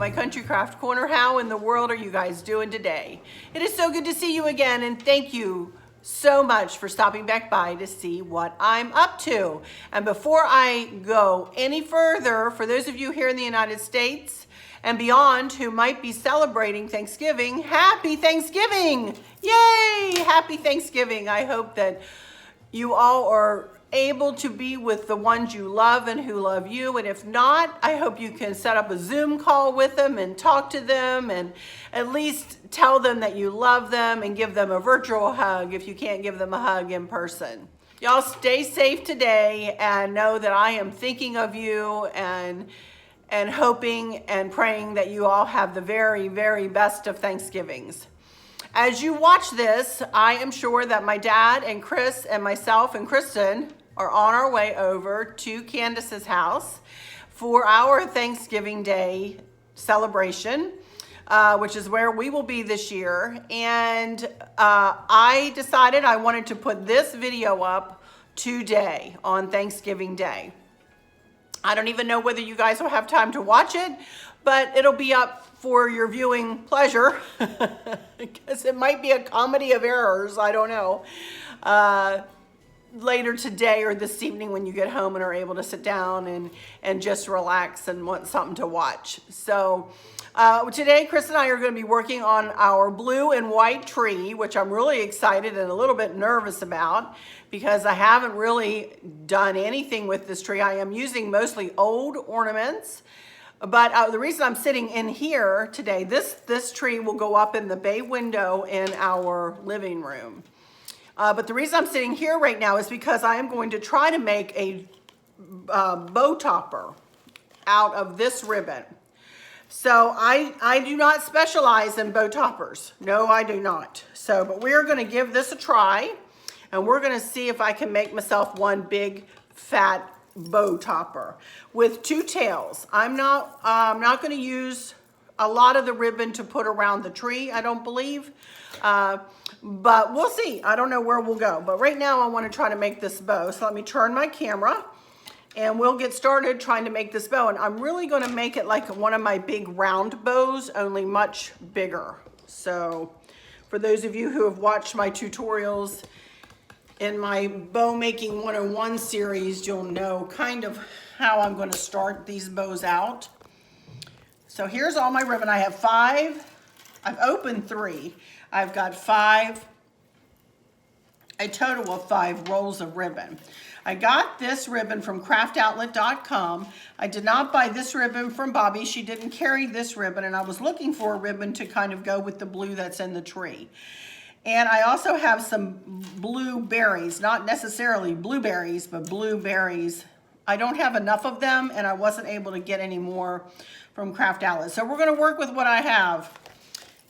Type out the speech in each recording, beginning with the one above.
my Country Craft Corner. How in the world are you guys doing today? It is so good to see you again, and thank you so much for stopping back by to see what I'm up to. And before I go any further, for those of you here in the United States and beyond who might be celebrating Thanksgiving, happy Thanksgiving! Yay! Happy Thanksgiving. I hope that you all are able to be with the ones you love and who love you. And if not, I hope you can set up a Zoom call with them and talk to them and at least tell them that you love them and give them a virtual hug if you can't give them a hug in person. Y'all stay safe today and know that I am thinking of you and hoping and praying that you all have the very, very best of Thanksgivings. As you watch this, I am sure that my dad and Chris and myself and Kristen are on our way over to Candace's house for our Thanksgiving Day celebration, which is where we will be this year. And I decided I wanted to put this video up today on Thanksgiving Day. I don't even know whether you guys will have time to watch it, but it'll be up for your viewing pleasure because it might be a comedy of errors. I don't know. Later today or this evening when you get home and are able to sit down and just relax and want something to watch. So today Chris and I are going to be working on our blue and white tree, which I'm really excited and a little bit nervous about because I haven't really done anything with this tree. I am using mostly old ornaments. But the reason I'm sitting in here today, this tree will go up in the bay window in our living room. But the reason I'm sitting here right now is because I am going to try to make a bow topper out of this ribbon. So I do not specialize in bow toppers. No, I do not. So, but we're going to give this a try, and we're going to see if I can make myself one big fat bow topper with two tails. I'm not going to use a lot of the ribbon to put around the tree, I don't believe, but we'll see. I don't know where we'll go, but right now I want to try to make this bow. So let me turn my camera and we'll get started trying to make this bow. And I'm really going to make it like one of my big round bows, only much bigger. So for those of you who have watched my tutorials in my bow making 101 series, you'll know kind of how I'm going to start these bows out. So here's all my ribbon. I have 5. I've opened 3. I've got 5, a total of 5 rolls of ribbon. I got this ribbon from craftoutlet.com. I did not buy this ribbon from Bobby. She didn't carry this ribbon, and I was looking for a ribbon to kind of go with the blue that's in the tree. And I also have some blueberries, not necessarily blueberries, but blueberries. I don't have enough of them, and I wasn't able to get any more from Craft Outlet. So we're going to work with what I have.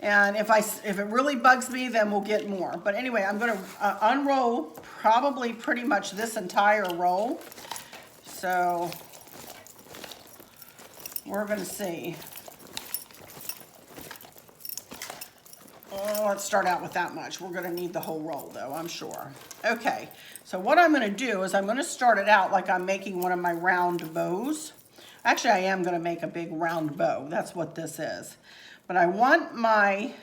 And if it really bugs me, then we'll get more. But anyway, I'm going to unroll probably pretty much this entire roll. So we're going to see. Oh, let's start out with that much. We're going to need the whole roll, though, I'm sure. Okay, so what I'm going to do is I'm going to start it out like I'm making one of my round bows. Actually, I am going to make a big round bow. That's what this is. But I want my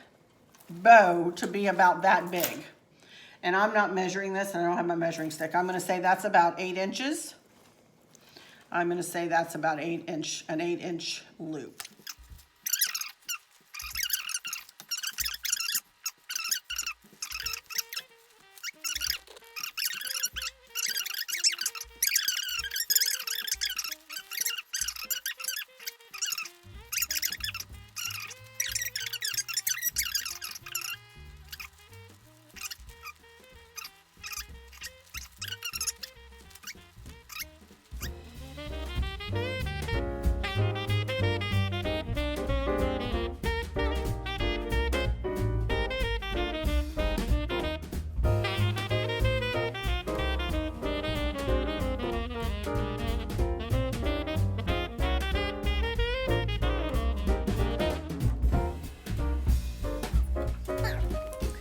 bow to be about that big. And I'm not measuring this, and I don't have my measuring stick. I'm going to say that's about 8 inches. I'm going to say that's about an 8-inch loop.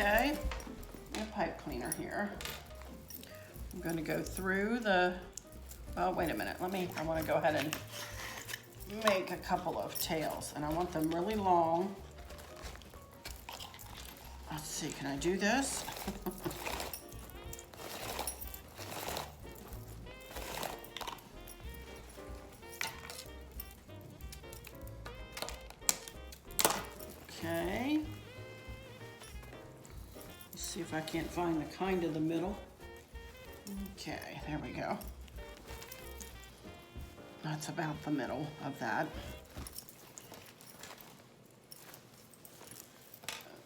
Okay, a pipe cleaner here. I'm going to go through the, oh, wait a minute. I want to go ahead and make a couple of tails, and I want them really long. Let's see, can I do this? Okay. Let's see if I can't find the kind of the middle. Okay, there we go. That's about the middle of that.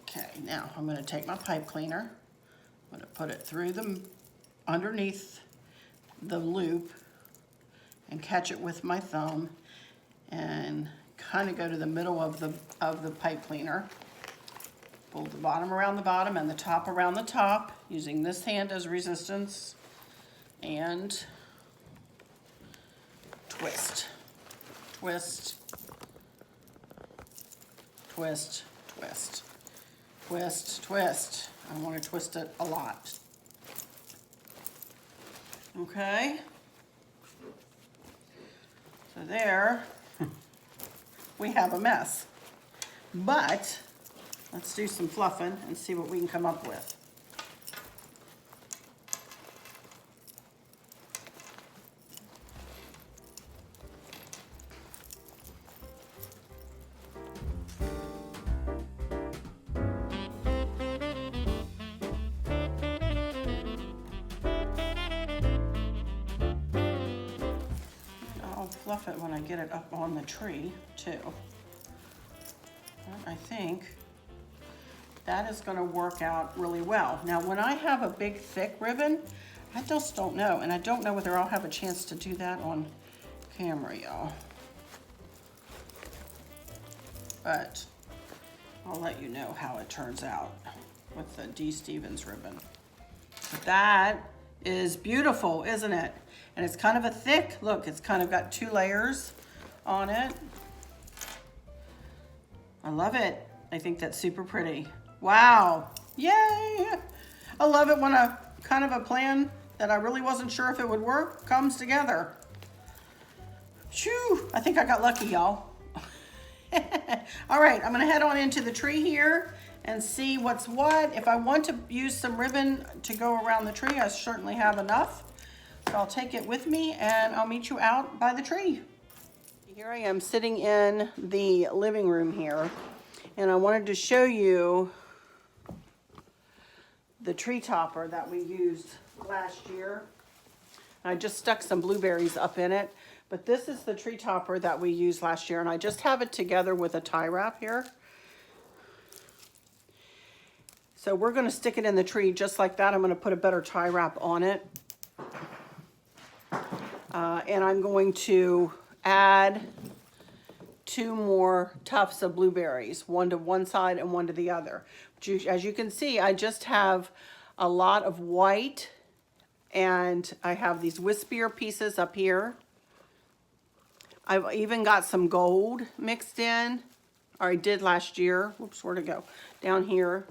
Okay, now I'm going to take my pipe cleaner. I'm going to put it through the underneath the loop and catch it with my thumb and kind of go to the middle of the pipe cleaner. Pull the bottom around the bottom and the top around the top, using this hand as resistance, and twist, twist, twist, twist, twist, twist. I want to twist it a lot. Okay. So there we have a mess. But let's do some fluffing and see what we can come up with. I'll fluff it when I get it up on the tree too. I think that is going to work out really well. Now, when I have a big, thick ribbon, I just don't know. And I don't know whether I'll have a chance to do that on camera, y'all. But I'll let you know how it turns out with the D. Stevens ribbon. But that is beautiful, isn't it? And it's kind of a thick, look, it's kind of got 2 layers on it. I love it. I think that's super pretty. Wow. Yay. I love it when a kind of a plan that I really wasn't sure if it would work comes together. Shoo. I think I got lucky, y'all. All right, I'm going to head on into the tree here and see what's what. If I want to use some ribbon to go around the tree, I certainly have enough. So I'll take it with me and I'll meet you out by the tree. Here I am sitting in the living room here, and I wanted to show you the tree topper that we used last year. I just stuck some blueberries up in it, but this is the tree topper that we used last year, and I just have it together with a tie wrap here. So we're going to stick it in the tree just like that. I'm going to put a better tie wrap on it. And I'm going to add 2 more tufts of blueberries, one to one side and one to the other. As you can see, I just have a lot of white, and I have these wispier pieces up here. I've even got some gold mixed in, or I did last year. Whoops, where'd it go? Down here.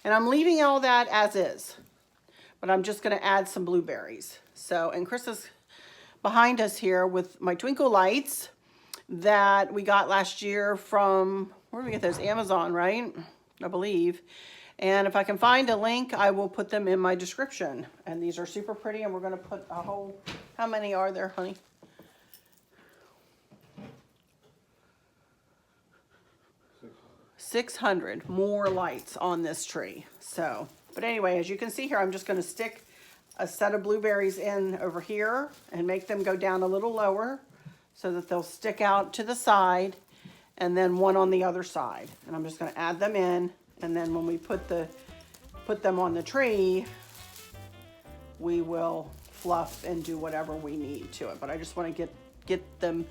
And I'm leaving all that as is, but I'm just gonna add some blueberries. So, and Chris is behind us here with my Twinkle Lights that we got last year from, where did we get those? Amazon, right? I believe. And if I can find a link, I will put them in my description. And these are super pretty, and we're gonna put a whole, how many are there, honey? 600 more lights on this tree. So, but anyway, as you can see here, I'm just gonna stick a set of blueberries in over here and make them go down a little lower so that they'll stick out to the side, and then one on the other side. And I'm just gonna add them in, and then when we put them on the tree, we will fluff and do whatever we need to it. But I just wanna get them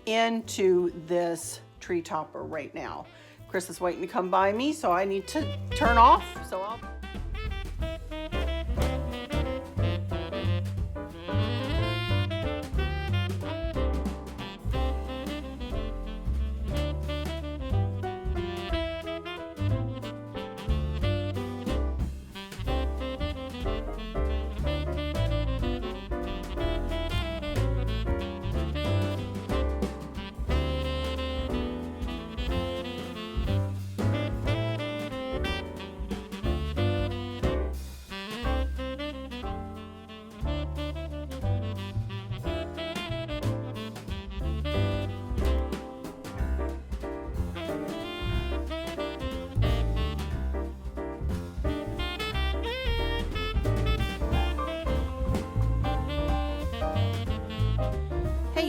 into this tree topper right now. Chris is waiting to come by me, so I need to turn off. So I'll...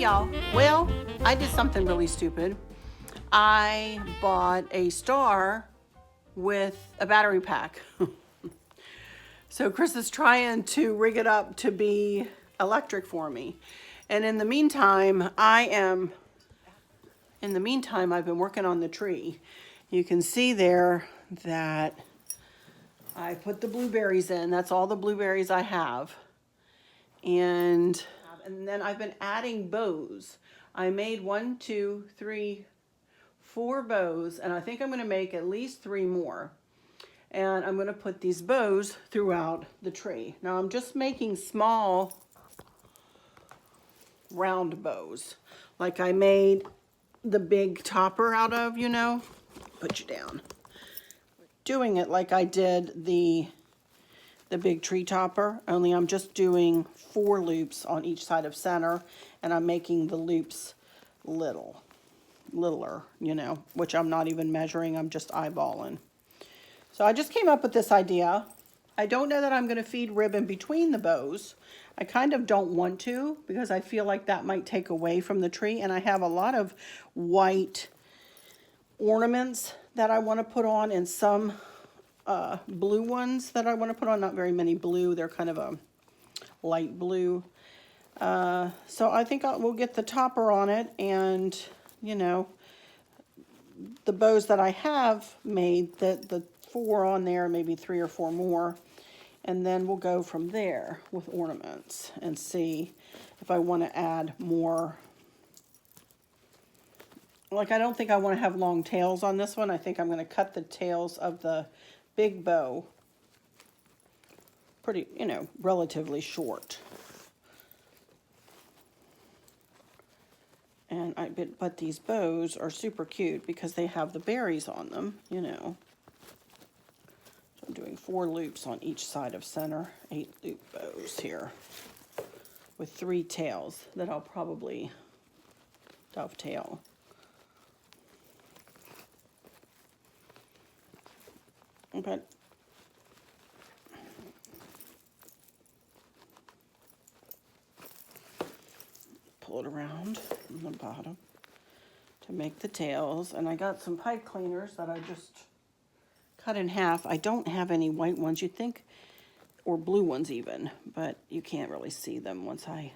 y'all. Well, I did something really stupid. I bought a star with a battery pack. So Chris is trying to rig it up to be electric for me. And in the meantime, I've been working on the tree. You can see there that I put the blueberries in. That's all the blueberries I have. And then I've been adding bows. I made 1, 2, 3, 4 bows, and I think I'm gonna make at least 3 more. And I'm gonna put these bows throughout the tree. Now I'm just making small round bows, like I made the big topper out of, you know, put you down. Doing it like I did the big tree topper, only I'm just doing 4 loops on each side of center, and I'm making the loops littler, you know, which I'm not even measuring, I'm just eyeballing. So I just came up with this idea. I don't know that I'm going to feed ribbon between the bows. I kind of don't want to, because I feel like that might take away from the tree, and I have a lot of white ornaments that I want to put on, and some blue ones that I want to put on. Not very many blue, they're kind of a light blue. So I think we'll get the topper on it, and you know, the bows that I have made, the 4 on there, maybe 3 or 4 more, and then we'll go from there with ornaments and see if I want to add more. Like, I don't think I want to have long tails on this one. I think I'm going to cut the tails of the big bow pretty, you know, relatively short. And but these bows are super cute because they have the berries on them, you know. So I'm doing 4 loops on each side of center, 8 loop bows here with 3 tails that I'll probably dovetail. But pull it around from the bottom to make the tails. And I got some pipe cleaners that I just cut in half. I don't have any white ones, you'd think, or blue ones even, but you can't really see them once I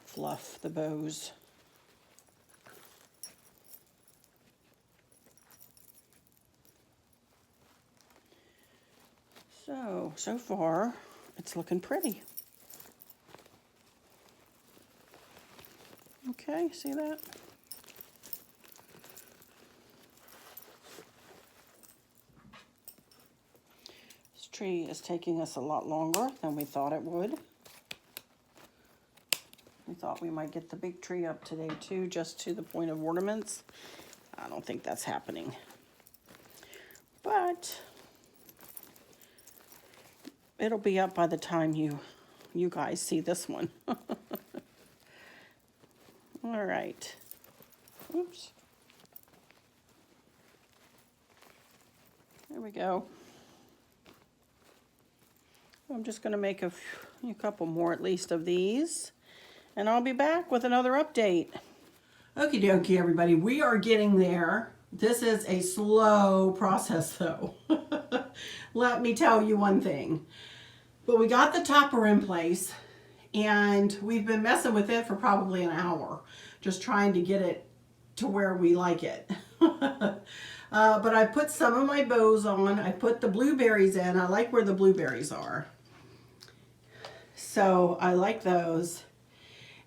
fluff the bows. So far, it's looking pretty. Okay, see that? This tree is taking us a lot longer than we thought it would. We thought we might get the big tree up today too, just to the point of ornaments. I don't think that's happening. But it'll be up by the time you guys see this one. All right. Oops. There we go. I'm just going to make a couple more at least of these, and I'll be back with another update. Okie dokie, everybody. We are getting there. This is a slow process, though. Let me tell you one thing. But we got the topper in place, and we've been messing with it for probably an hour, just trying to get it to where we like it. But I put some of my bows on. I put the blueberries in. I like where the blueberries are. So I like those.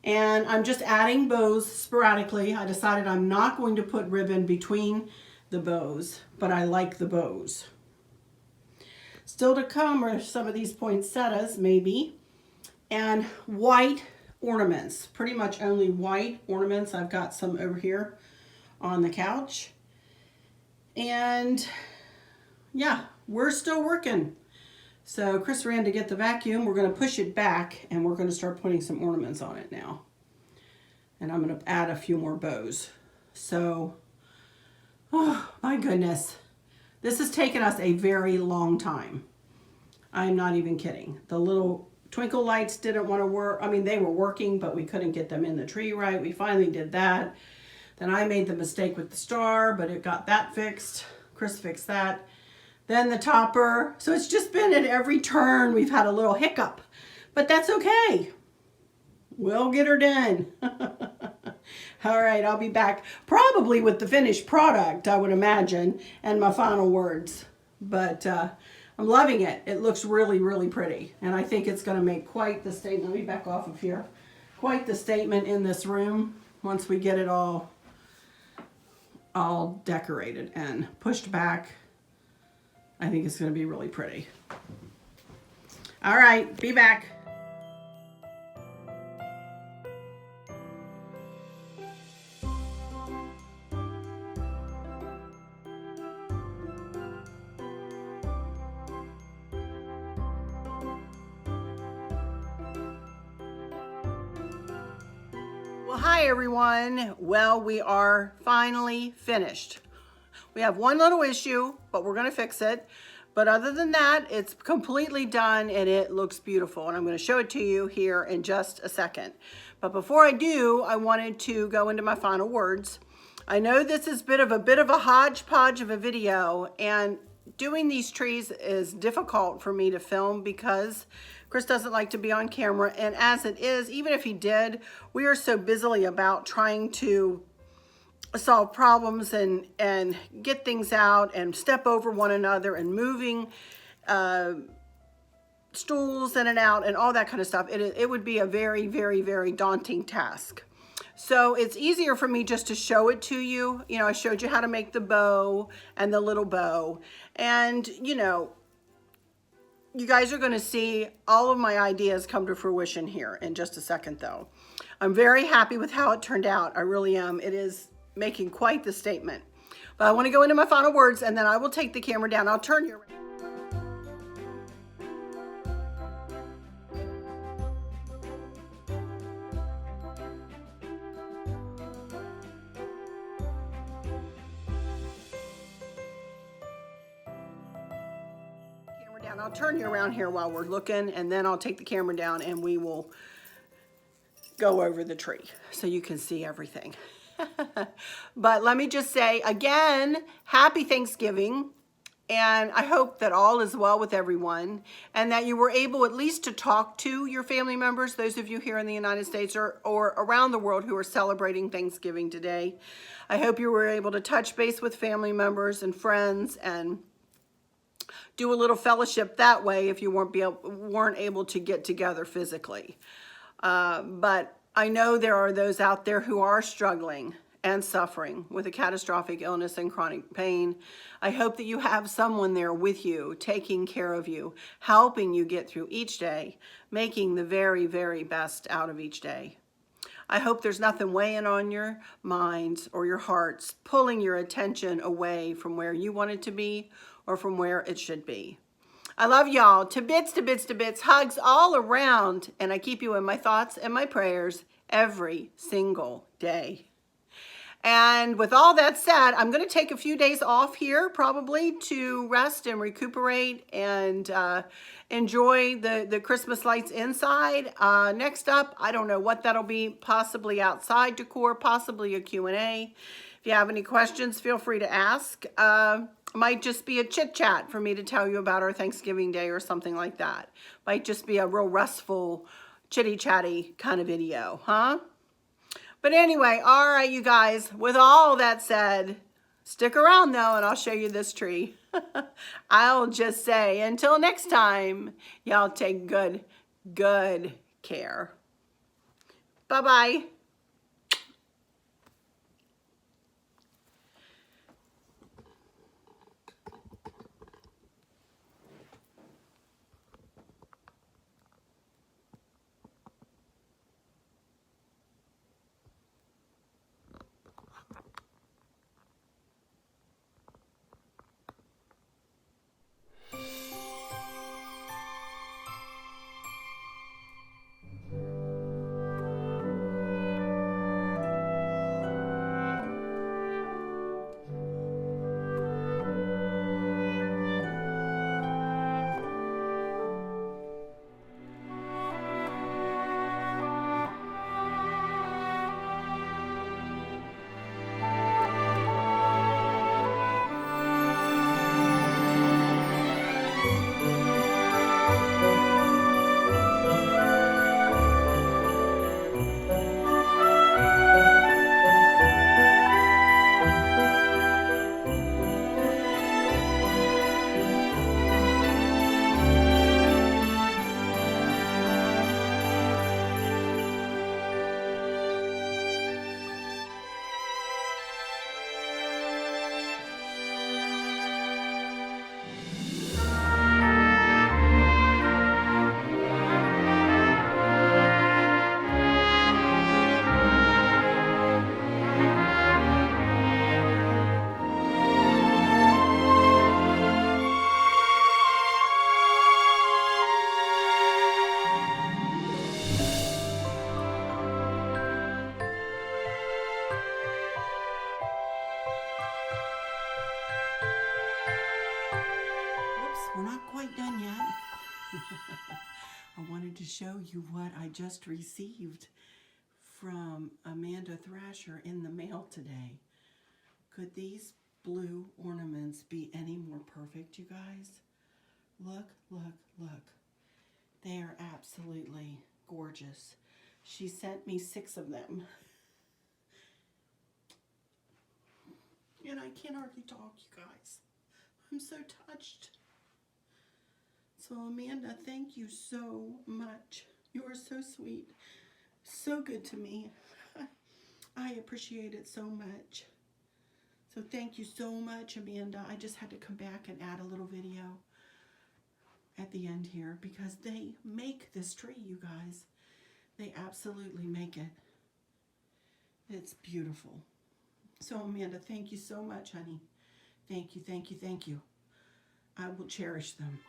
And I'm just adding bows sporadically. I decided I'm not going to put ribbon between the bows, but I like the bows. Still to come are some of these poinsettias, maybe, and white ornaments. Pretty much only white ornaments. I've got some over here on the couch. And yeah, we're still working. So Chris ran to get the vacuum. We're going to push it back, and we're going to start putting some ornaments on it now. And I'm going to add a few more bows. So, oh my goodness. This has taken us a very long time. I'm not even kidding. The little Twinkle Lights didn't want to work. I mean, they were working, but we couldn't get them in the tree right. We finally did that. Then I made the mistake with the star, but it got that fixed. Chris fixed that. Then the topper. So it's just been at every turn we've had a little hiccup, but that's okay. We'll get her done. All right, I'll be back probably with the finished product, I would imagine, and my final words. But I'm loving it. It looks really, really pretty. And I think it's going to make quite the statement. Let me back off of here. Quite the statement in this room once we get it all decorated and pushed back. I think it's going to be really pretty. All right, be back. Well, hi everyone. Well, we are finally finished. We have one little issue, but we're going to fix it. But other than that, it's completely done and it looks beautiful. And I'm going to show it to you here in just a second. But before I do, I wanted to go into my final words. I know this is a bit of a hodgepodge of a video, and doing these trees is difficult for me to film because Chris doesn't like to be on camera. And as it is, even if he did, we are so busily about trying to solve problems and get things out and step over one another and moving stools in and out and all that kind of stuff. It would be a very, very, very daunting task. So it's easier for me just to show it to you. You know, I showed you how to make the bow and the little bow. And, you know, you guys are going to see all of my ideas come to fruition here in just a second, though. I'm very happy with how it turned out. I really am. It is making quite the statement. But I want to go into my final words, and then I will take the camera down. I'll turn you around. I'll turn you around here while we're looking, and then I'll take the camera down and we will go over the tree so you can see everything. But let me just say again, happy Thanksgiving. And I hope that all is well with everyone and that you were able at least to talk to your family members, those of you here in the United States or around the world who are celebrating Thanksgiving today. I hope you were able to touch base with family members and friends and do a little fellowship that way if you weren't able to get together physically. But I know there are those out there who are struggling and suffering with a catastrophic illness and chronic pain. I hope that you have someone there with you, taking care of you, helping you get through each day, making the very, very best out of each day. I hope there's nothing weighing on your minds or your hearts, pulling your attention away from where you want it to be or from where it should be. I love y'all to bits, to bits, to bits, hugs all around, and I keep you in my thoughts and my prayers every single day. And with all that said, I'm going to take a few days off here probably to rest and recuperate and enjoy the Christmas lights inside. Next up, I don't know what that'll be, possibly outside decor, possibly a Q&A. If you have any questions, feel free to ask. Might just be a chit chat for me to tell you about our Thanksgiving Day or something like that. Might just be a real restful, chitty chatty kind of video, huh? But anyway, all right, you guys, with all that said, stick around though, and I'll show you this tree. I'll just say, until next time, y'all take good care. Bye-bye. show you what I just received from Amanda Thrasher in the mail today. Could these blue ornaments be any more perfect, you guys? Look, look, look. They are absolutely gorgeous. She sent me 6 of them. And I can't hardly talk, you guys. I'm so touched. So Amanda, thank you so much. You are so sweet. So good to me. I appreciate it so much. So thank you so much, Amanda. I just had to come back and add a little video at the end here because they make this tree, you guys. They absolutely make it. It's beautiful. So Amanda, thank you so much, honey. Thank you, thank you, thank you. I will cherish them.